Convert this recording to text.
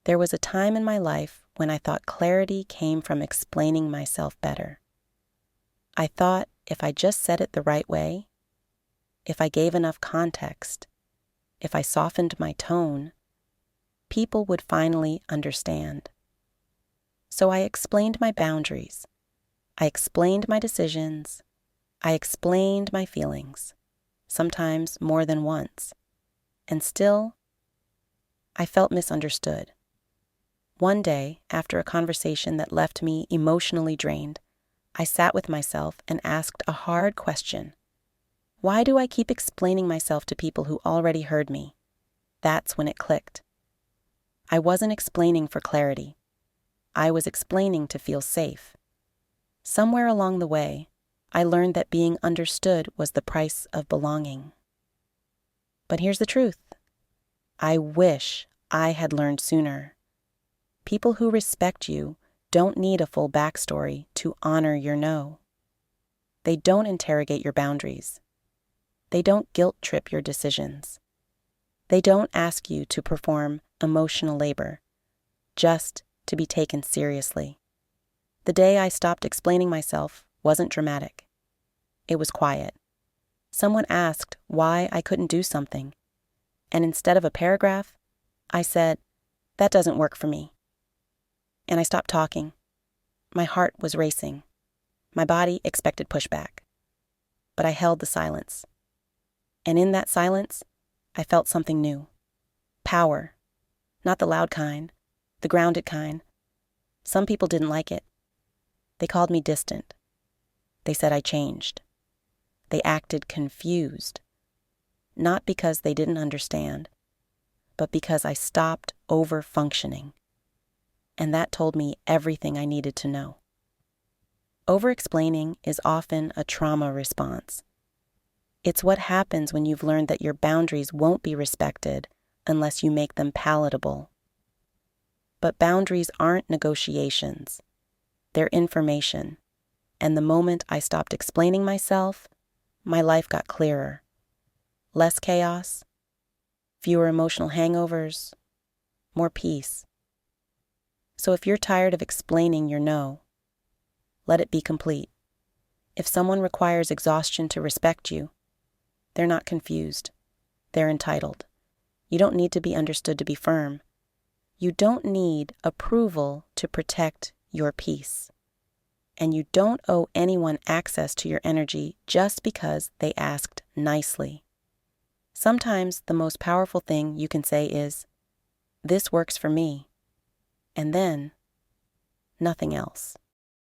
There was a time in my life when I thought clarity came from explaining myself better. I thought if I just said it the right way, if I gave enough context, if I softened my tone, people would finally understand. So I explained my boundaries. I explained my decisions. I explained my feelings, sometimes more than once. And still, I felt misunderstood. One day, after a conversation that left me emotionally drained, I sat with myself and asked a hard question. Why do I keep explaining myself to people who already heard me? That's when it clicked. I wasn't explaining for clarity. I was explaining to feel safe. Somewhere along the way, I learned that being understood was the price of belonging. But here's the truth. I wish I had learned sooner. People who respect you don't need a full backstory to honor your no. They don't interrogate your boundaries. They don't guilt-trip your decisions. They don't ask you to perform emotional labor, just to be taken seriously. The day I stopped explaining myself wasn't dramatic. It was quiet. Someone asked why I couldn't do something, and instead of a paragraph, I said, "That doesn't work for me." And I stopped talking. My heart was racing. My body expected pushback. But I held the silence. And in that silence, I felt something new. Power. Not the loud kind, the grounded kind. Some people didn't like it. They called me distant. They said I changed. They acted confused. Not because they didn't understand, but because I stopped over-functioning. And that told me everything I needed to know. Over-explaining is often a trauma response. It's what happens when you've learned that your boundaries won't be respected unless you make them palatable. But boundaries aren't negotiations. They're information. And the moment I stopped explaining myself, my life got clearer. Less chaos, fewer emotional hangovers, more peace. So if you're tired of explaining your no, let it be complete. If someone requires exhaustion to respect you, they're not confused. They're entitled. You don't need to be understood to be firm. You don't need approval to protect your peace. And you don't owe anyone access to your energy just because they asked nicely. Sometimes the most powerful thing you can say is, "This works for me," and then nothing else.